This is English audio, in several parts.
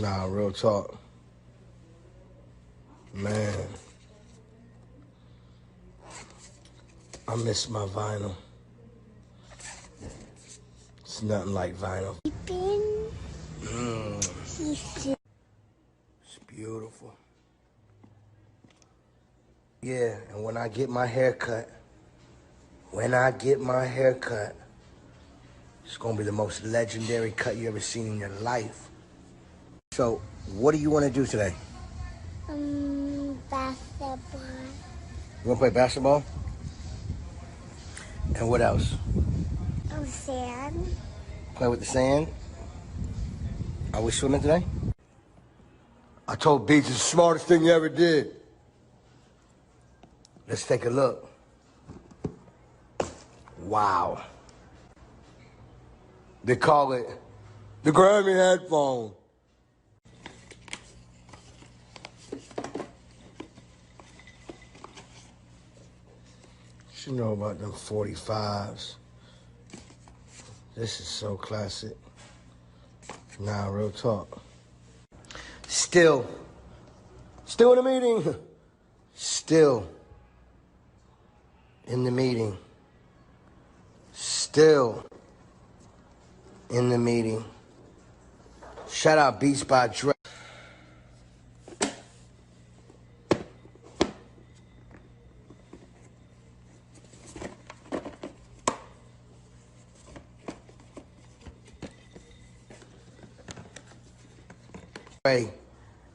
Nah, real talk. Man. I miss my vinyl. It's nothing like vinyl. It's beautiful. Yeah, and when I get my hair cut, it's gonna be the most legendary cut you ever seen in your life. So, what do you want to do today? Basketball. You want to play basketball? And what else? Sand. Play with the sand? Are we swimming today? I told Beats it's the smartest thing you ever did. Let's take a look. Wow. They call it the Grammy headphone. You know about them 45s. This is so classic. Nah, real talk. Still in the meeting. Still in the meeting. Still in the meeting. Shout out Beats by Dre.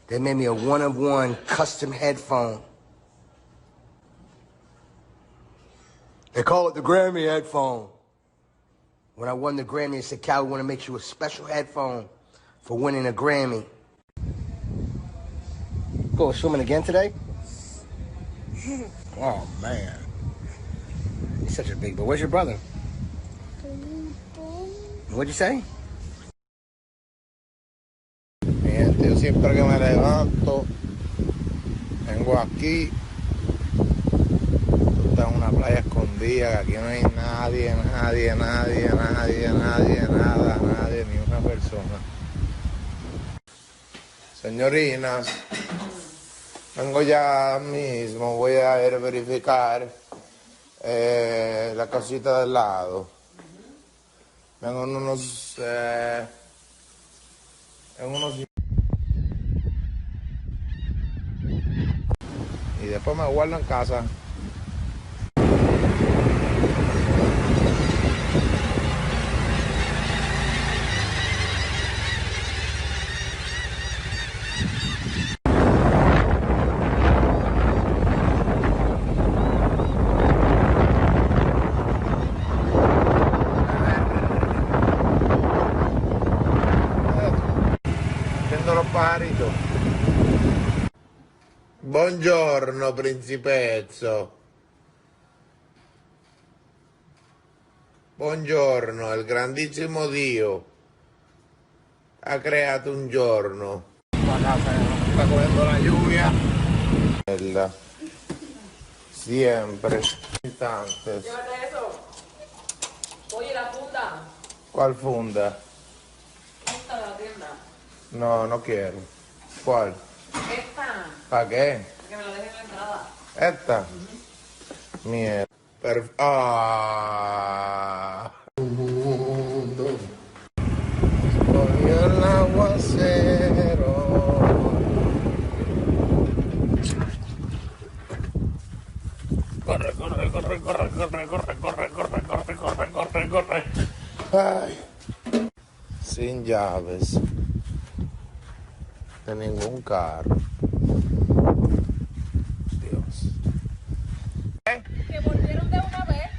They made me a one-of-one custom headphone. They call it the Grammy headphone. When I won the Grammy, they said, Cal, we want to make you a special headphone for winning a Grammy. Go swimming again today? Oh, man. He's such a big boy. Where's your brother? What'd you say? Yo siempre que me levanto, vengo aquí, está en una playa escondida, que aquí no hay nadie, ni una persona. Señorinas, vengo ya mismo, voy a ir a verificar la casita del lado. Vengo en unos y después me guardo en casa. Viendo los pajaritos. Buongiorno principezzo. Buongiorno, il grandissimo Dio ha creato un giorno. La casa está cogiendo la lluvia. Siempre. Instantes. Llévate eso. Oye, la funda. ¿Cuál funda? Esta de la tienda. No, no quiero. ¿Cuál? Esta. ¿Para qué? Que me la dejen en la entrada. ¿Esta? Mierda. Cogió el aguacero. Corre. Ay. Sin llaves. De ningún carro. Dios. Que volvieron de una vez.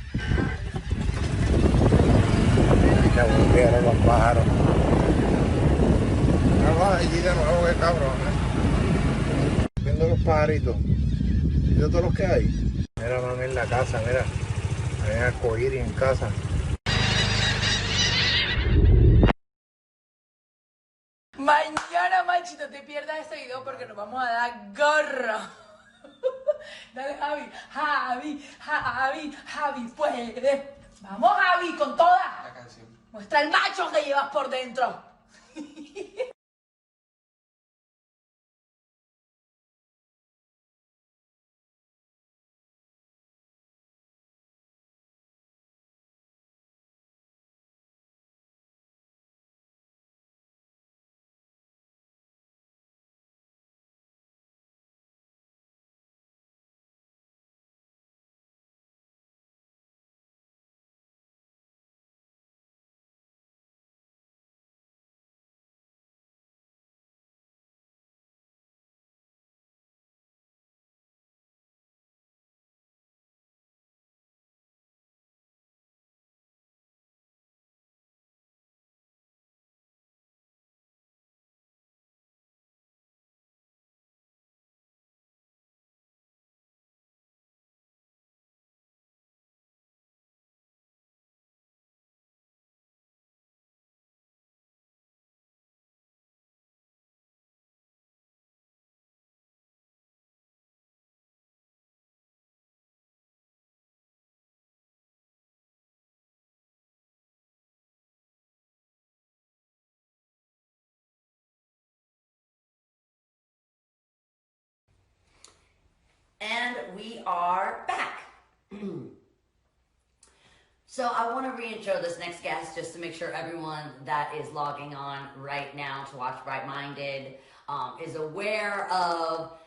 Que volvieron los pájaros. Vamos allí de nuevo, qué cabrón, Viendo los pajaritos. Viendo todos los que hay. Mira, van en la casa, mira. Hay arcoíris en casa. Mañana, machito, te pierdas este video porque nos vamos a dar gorro. Dale, Javi, puede. Vamos, Javi, con toda. Muestra el macho que llevas por dentro. And we are back. So I want to reintro this next guest just to make sure everyone that is logging on right now to watch Bright Minded is aware of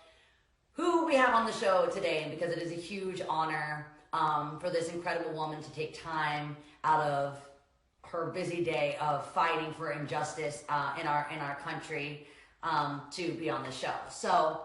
who we have on the show today, because it is a huge honor for this incredible woman to take time out of her busy day of fighting for injustice in our country to be on the show. So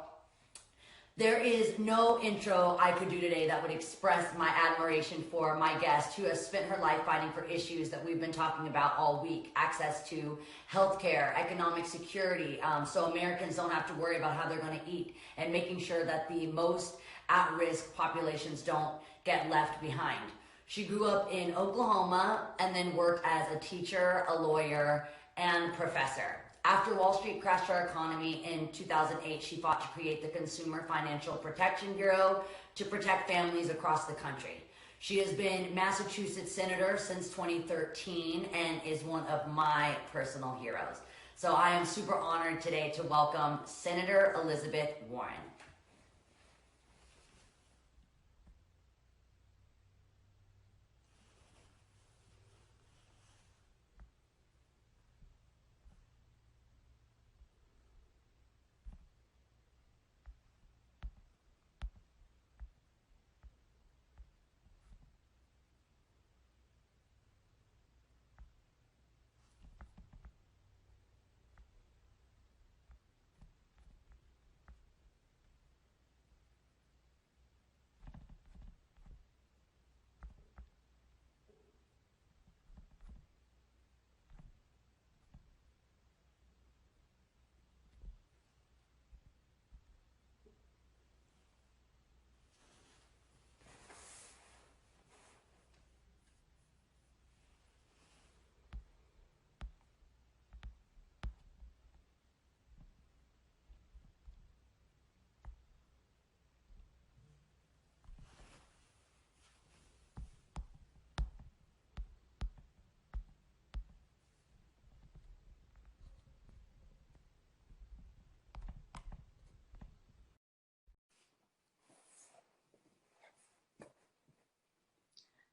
there is no intro I could do today that would express my admiration for my guest, who has spent her life fighting for issues that we've been talking about all week: access to healthcare, economic security, so Americans don't have to worry about how they're going to eat, and making sure that the most at-risk populations don't get left behind. She grew up in Oklahoma and then worked as a teacher, a lawyer, and professor. After Wall Street crashed our economy in 2008, she fought to create the Consumer Financial Protection Bureau to protect families across the country. She has been Massachusetts Senator since 2013 and is one of my personal heroes. So I am super honored today to welcome Senator Elizabeth Warren.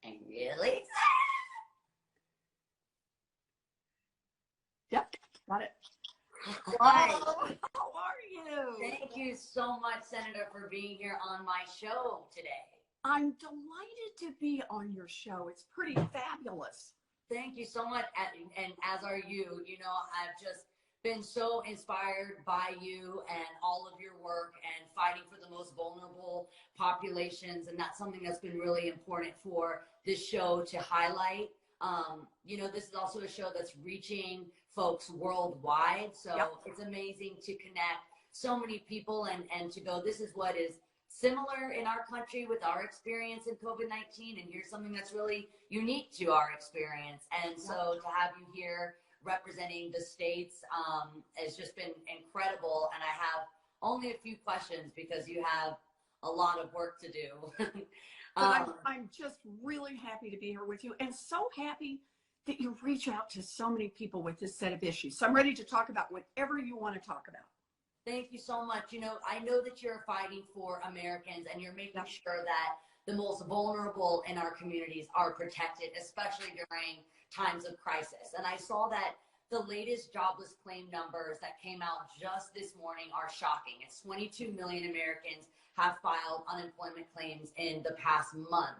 I'm really excited. Yep, got it. Hi. How are you? Thank you so much, Senator, for being here on my show today. I'm delighted to be on your show. It's pretty fabulous. Thank you so much, and as are you. You know, I've just been so inspired by you and all of your work and fighting for the most vulnerable populations, and that's something that's been really important for this show to highlight. You know, this is also a show that's reaching folks worldwide, so Yep. It's amazing to connect so many people and to go, this is what is similar in our country with our experience in COVID-19, and here's something that's really unique to our experience. And so to have you here representing the states has just been incredible. And I have only a few questions because you have a lot of work to do. I'm just really happy to be here with you, and so happy that you reach out to so many people with this set of issues. So I'm ready to talk about whatever you want to talk about. Thank you so much. You know, I know that you're fighting for Americans and you're making sure that the most vulnerable in our communities are protected, especially during times of crisis. And I saw that the latest jobless claim numbers that came out just this morning are shocking. It's 22 million Americans have filed unemployment claims in the past month.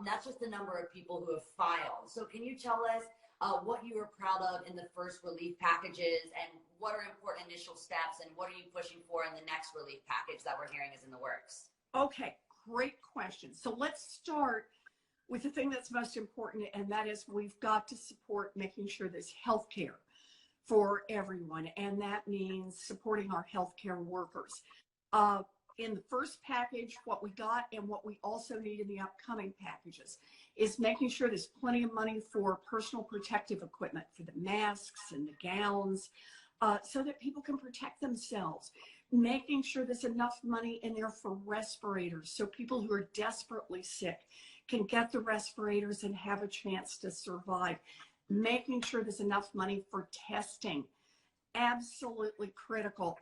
That's just the number of people who have filed. So can you tell us what you are proud of in the first relief packages, and what are important initial steps, and what are you pushing for in the next relief package that we're hearing is in the works? Okay, great question. So let's start with the thing that's most important, and that is we've got to support making sure there's health care for everyone, and that means supporting our healthcare workers. In the first package, what we got and what we also need in the upcoming packages is making sure there's plenty of money for personal protective equipment, for the masks and the gowns, so that people can protect themselves. Making sure there's enough money in there for respirators, so people who are desperately sick can get the respirators and have a chance to survive. Making sure there's enough money for testing. Absolutely critical.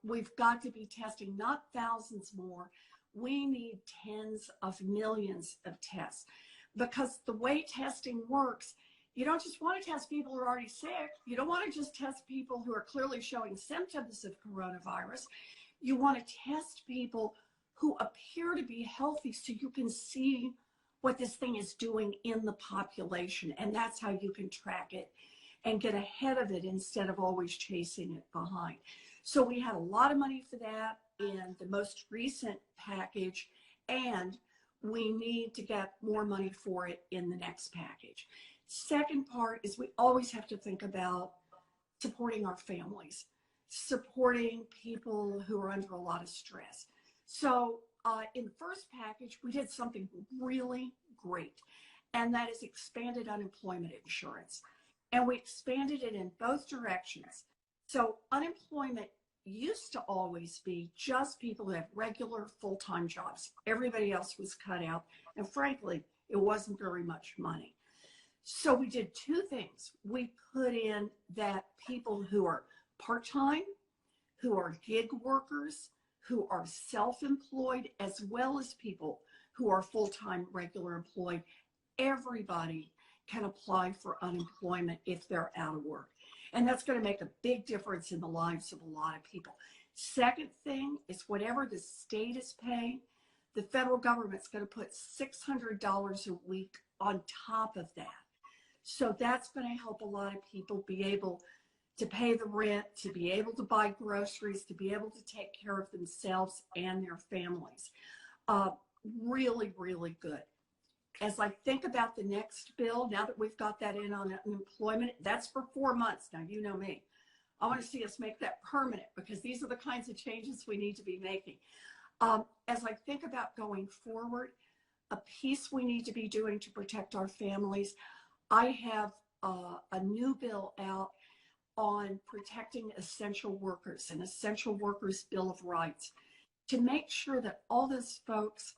We've got to be testing not thousands more, We need tens of millions of tests, because the way testing works, you don't just want to test people who are already sick. You don't want to just test people who are clearly showing symptoms of coronavirus. You want to test people who appear to be healthy so you can see what this thing is doing in the population. And that's how you can track it and get ahead of it instead of always chasing it behind. So we had a lot of money for that in the most recent package, and we need to get more money for it in the next package. Second part is we always have to think about supporting our families, supporting people who are under a lot of stress. So in the first package, we did something really great, and that is expanded unemployment insurance. And we expanded it in both directions. So unemployment used to always be just people who have regular full-time jobs. Everybody else was cut out, and frankly, it wasn't very much money. So we did two things. We put in that people who are part-time, who are gig workers, who are self-employed, as well as people who are full-time regular employed, everybody can apply for unemployment if they're out of work. And that's going to make a big difference in the lives of a lot of people. Second thing is whatever the state is paying, the federal government's going to put $600 a week on top of that. So that's going to help a lot of people be able to pay the rent, to be able to buy groceries, to be able to take care of themselves and their families. Really, really good. As I think about the next bill, now that we've got that in on unemployment, that's for 4 months. Now, you know me. I want to see us make that permanent, because these are the kinds of changes we need to be making. As I think about going forward, a piece we need to be doing to protect our families, I have a new bill out on protecting essential workers, an essential workers bill of rights, to make sure that all those folks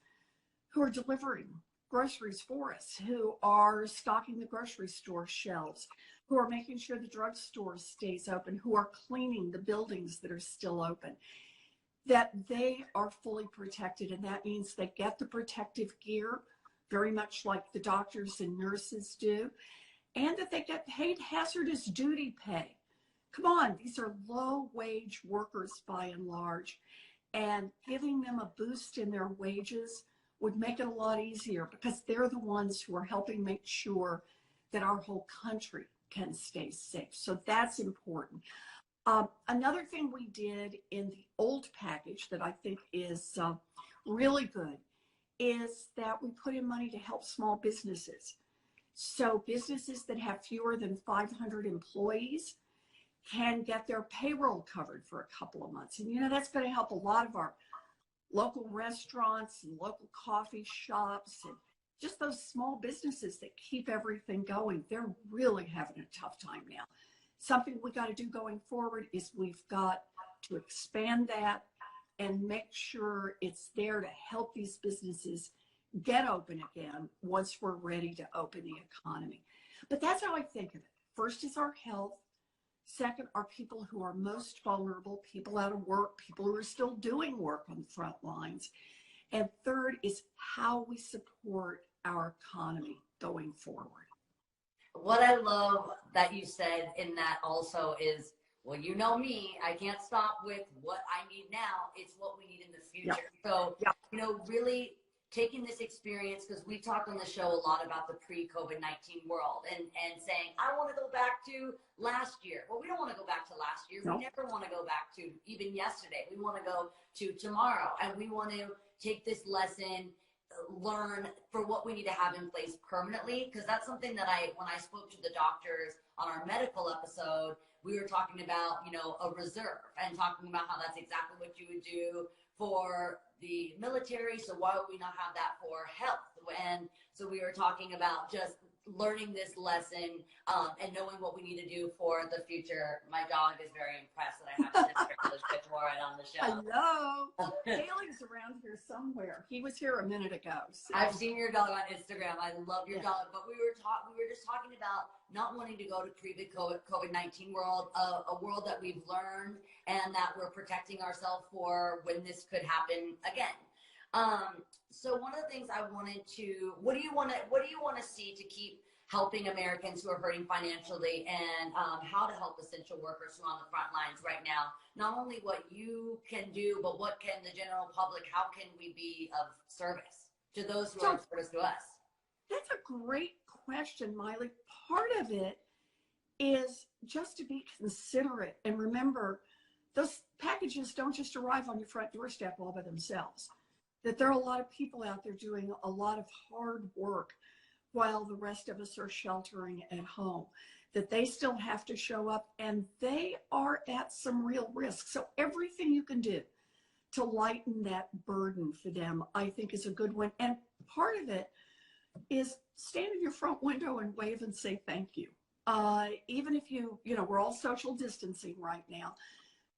who are delivering groceries for us, who are stocking the grocery store shelves, who are making sure the drugstore stays open, who are cleaning the buildings that are still open, that they are fully protected. And that means they get the protective gear, very much like the doctors and nurses do, and that they get paid hazardous duty pay. Come on, these are low-wage workers by and large, and giving them a boost in their wages would make it a lot easier, because they're the ones who are helping make sure that our whole country can stay safe. So that's important. Another thing we did in the old package that I think is really good is that we put in money to help small businesses. So businesses that have fewer than 500 employees can get their payroll covered for a couple of months. And, you know, that's going to help a lot of our local restaurants and local coffee shops and just those small businesses that keep everything going. They're really having a tough time now. Something we got to do going forward is we've got to expand that and make sure it's there to help these businesses get open again once we're ready to open the economy. But that's how I think of it. First is our health. Second are people who are most vulnerable, people out of work, people who are still doing work on the front lines. And third is how we support our economy going forward. What I love that you said in that also is, well, you know me, I can't stop with what I need now. It's what we need in the future. Yeah. So, Yeah. you know, really taking this experience, because we talked on the show a lot about the pre-COVID-19 world and saying, I want to go back to last year. Well, we don't want to go back to last year. No. We never want to go back to even yesterday. We want to go to tomorrow, and we want to take this lesson, learn for what we need to have in place permanently, because that's something that when I spoke to the doctors on our medical episode, we were talking about, you know, a reserve and talking about how that's exactly what you would do for the military. So why would we not have that for health? And so we were talking about just learning this lesson and knowing what we need to do for the future. My dog is very impressed that I have this privilege with Lauren on the show. Hello. Haley's around here somewhere. He was here a minute ago. So. I've seen your dog on Instagram. I love your dog. But we were just talking about not wanting to go to pre-COVID-19 world, a world that we've learned and that we're protecting ourselves for when this could happen again. So one of the things I wanted to, what do you want to see to keep helping Americans who are hurting financially, and how to help essential workers who are on the front lines right now? Not only what you can do, but what can the general public, how can we be of service to those who are of service to us? That's a great question, Miley. Part of it is just to be considerate and remember those packages don't just arrive on your front doorstep all by themselves. That there are a lot of people out there doing a lot of hard work while the rest of us are sheltering at home, that they still have to show up, and they are at some real risk. So everything you can do to lighten that burden for them, I think, is a good one. And part of it is stand in your front window and wave and say thank you. Even if we're all social distancing right now,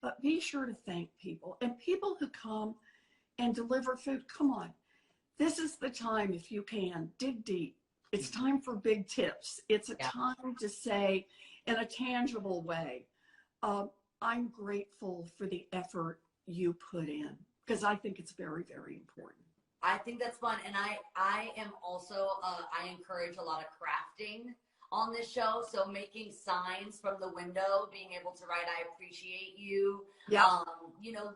but be sure to thank people. And people who come and deliver food, come on. This is the time, if you can, dig deep. It's time for big tips. It's a time to say in a tangible way, I'm grateful for the effort you put in, because I think it's very, very important. I think that's fun. And I am also, I encourage a lot of crafting on this show. So making signs from the window, being able to write, I appreciate you,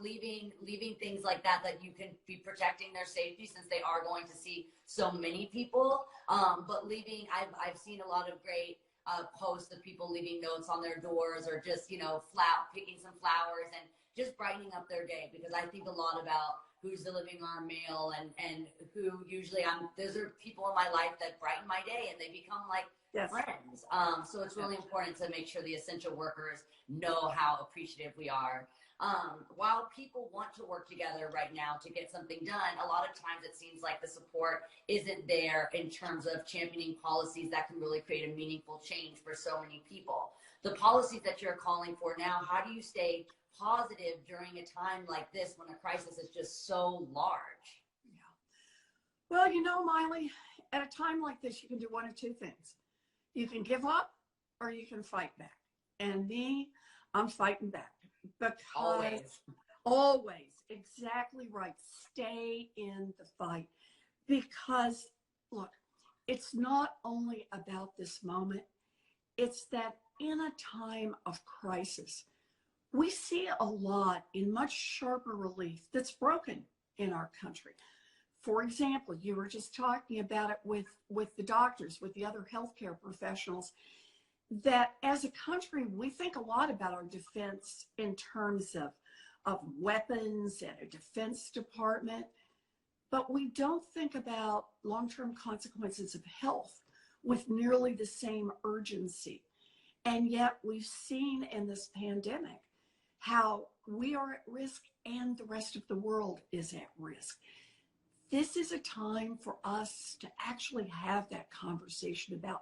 leaving things like that you can be protecting their safety, since they are going to see so many people. But leaving, I've seen a lot of great posts of people leaving notes on their doors, or just, picking some flowers and just brightening up their day, because I think a lot about who's delivering our mail and who usually those are people in my life that brighten my day, and they become like friends. So it's really important to make sure the essential workers know how appreciative we are. While people want to work together right now to get something done, a lot of times it seems like the support isn't there in terms of championing policies that can really create a meaningful change for so many people. The policies that you're calling for now, how do you stay positive during a time like this when the crisis is just so large? Well, Miley, at a time like this, you can do one of two things. You can give up, or you can fight back. And me, I'm fighting back. Because always, exactly right. Stay in the fight. Because, look, it's not only about this moment. It's that in a time of crisis, we see a lot in much sharper relief that's broken in our country. For example, you were just talking about it with the doctors, with the other healthcare professionals, that as a country, we think a lot about our defense in terms of weapons and a defense department, but we don't think about long-term consequences of health with nearly the same urgency. And yet we've seen in this pandemic how we are at risk and the rest of the world is at risk. This is a time for us to actually have that conversation about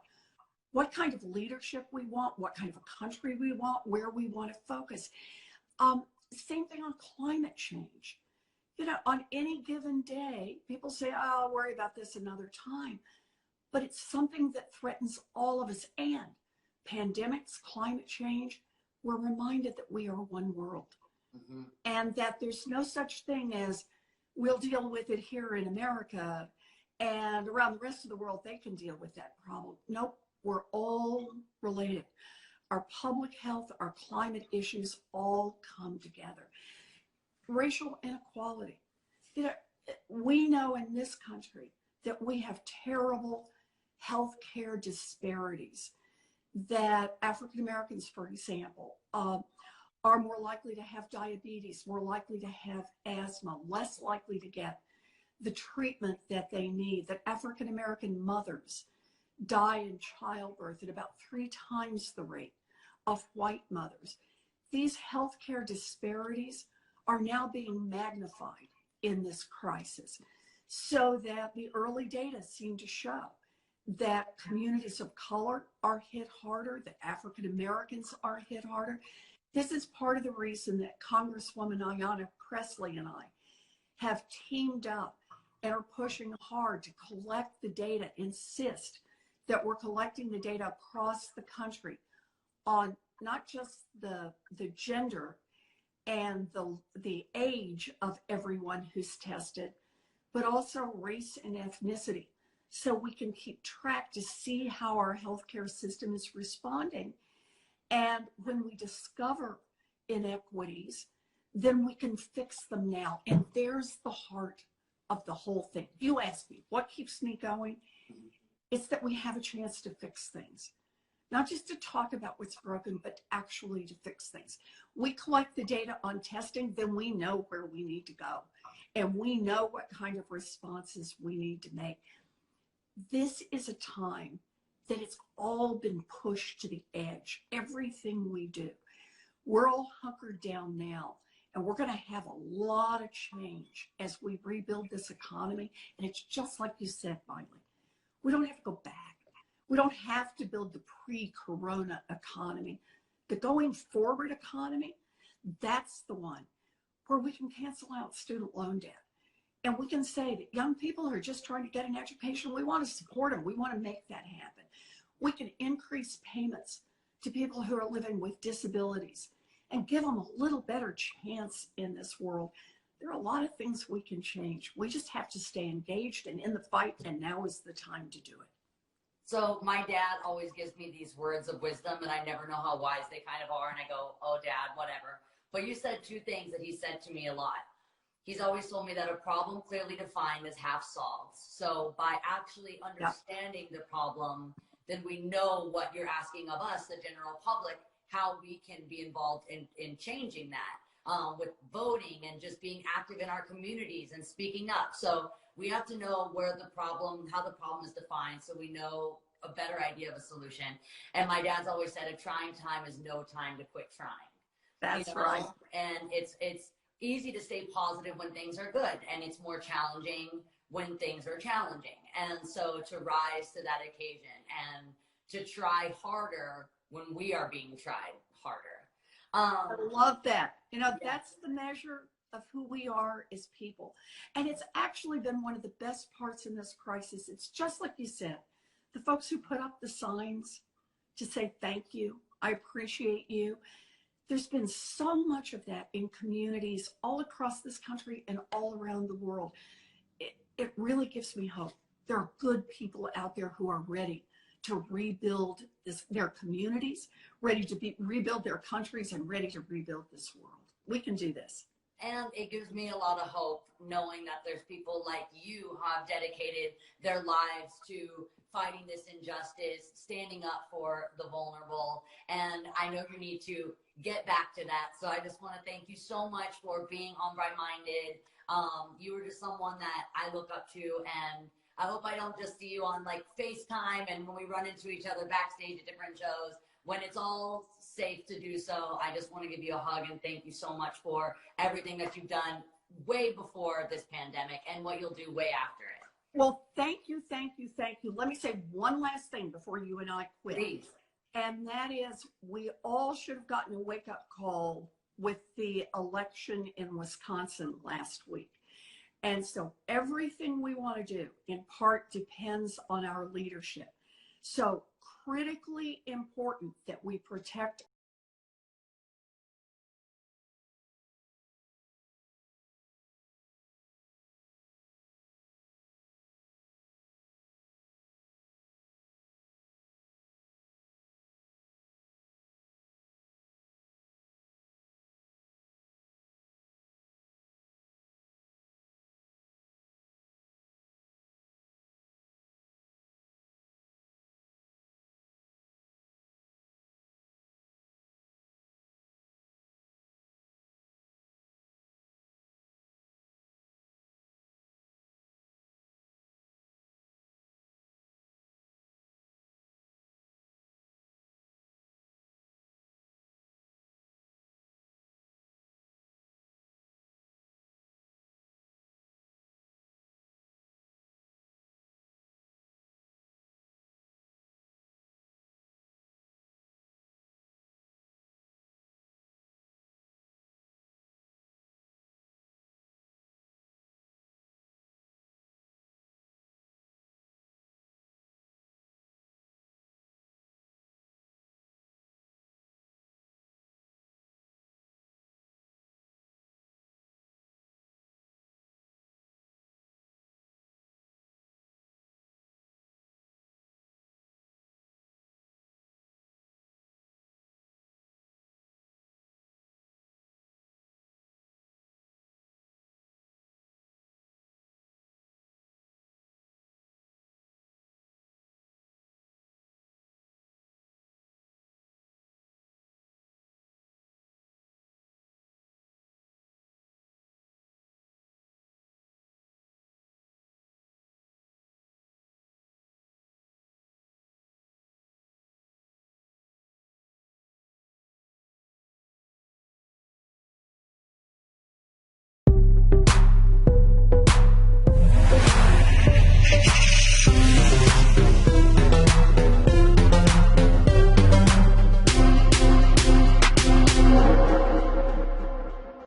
what kind of leadership we want, what kind of a country we want, where we want to focus. Same thing on climate change. On any given day, people say, oh, I'll worry about this another time. But it's something that threatens all of us. And pandemics, climate change, we're reminded that we are one world. Mm-hmm. And that there's no such thing as we'll deal with it here in America and around the rest of the world, they can deal with that problem. Nope, we're all related. Our public health, our climate issues all come together. Racial inequality. We know in this country that we have terrible healthcare disparities, that African Americans, for example, are more likely to have diabetes, more likely to have asthma, less likely to get the treatment that they need, that African American mothers die in childbirth at about 3 times the rate of white mothers. These healthcare disparities are now being magnified in this crisis, so that the early data seem to show that communities of color are hit harder, that African Americans are hit harder. This is part of the reason that Congresswoman Ayanna Pressley and I have teamed up and are pushing hard to collect the data, insist that we're collecting the data across the country on not just the gender and the age of everyone who's tested, but also race and ethnicity, so we can keep track to see how our healthcare system is responding. And when we discover inequities, then we can fix them now. And there's the heart of the whole thing. You ask me, what keeps me going? It's that we have a chance to fix things. Not just to talk about what's broken, but actually to fix things. We collect the data on testing, then we know where we need to go. And we know what kind of responses we need to make. This is a time that it's all been pushed to the edge. Everything we do. We're all hunkered down now. And we're going to have a lot of change as we rebuild this economy. And it's just like you said, Miley. We don't have to go back. We don't have to build the pre-corona economy. The going forward economy, that's the one where we can cancel out student loan debt. And we can say that young people are just trying to get an education. We want to support them. We want to make that happen. We can increase payments to people who are living with disabilities and give them a little better chance in this world. There are a lot of things we can change. We just have to stay engaged and in the fight, and now is the time to do it. So my dad always gives me these words of wisdom, and I never know how wise they kind of are, and I go, oh, Dad, whatever. But you said two things that he said to me a lot. He's always told me that a problem clearly defined is half solved. So by actually understanding the problem, then we know what you're asking of us, the general public, how we can be involved in changing that with voting and just being active in our communities and speaking up. So we have to know where the problem, how the problem is defined, so we know a better idea of a solution. And my dad's always said a trying time is no time to quit trying. That's right. And it's easy to stay positive when things are good, and it's more challenging when things are challenging. And so to rise to that occasion and to try harder when we are being tried harder. I love that. You know, that's the measure of who we are as people. And it's actually been one of the best parts in this crisis. It's just like you said, the folks who put up the signs to say thank you, I appreciate you. There's been so much of that in communities all across this country and all around the world. It really gives me hope. There are good people out there who are ready to rebuild their communities, ready to rebuild their countries, and ready to rebuild this world. We can do this. And it gives me a lot of hope knowing that there's people like you who have dedicated their lives to fighting this injustice, standing up for the vulnerable. And I know you need to get back to that. So I just want to thank you so much for being on Bright Minded. You were just someone that I look up to, and I hope I don't just see you on like FaceTime and when we run into each other backstage at different shows. When it's all safe to do so, I just want to give you a hug and thank you so much for everything that you've done way before this pandemic and what you'll do way after it. Well, thank you, thank you, thank you. Let me say one last thing before you and I quit. Please. And that is, we all should have gotten a wake-up call with the election in Wisconsin last week. And so everything we want to do, in part, depends on our leadership. So critically important that we protect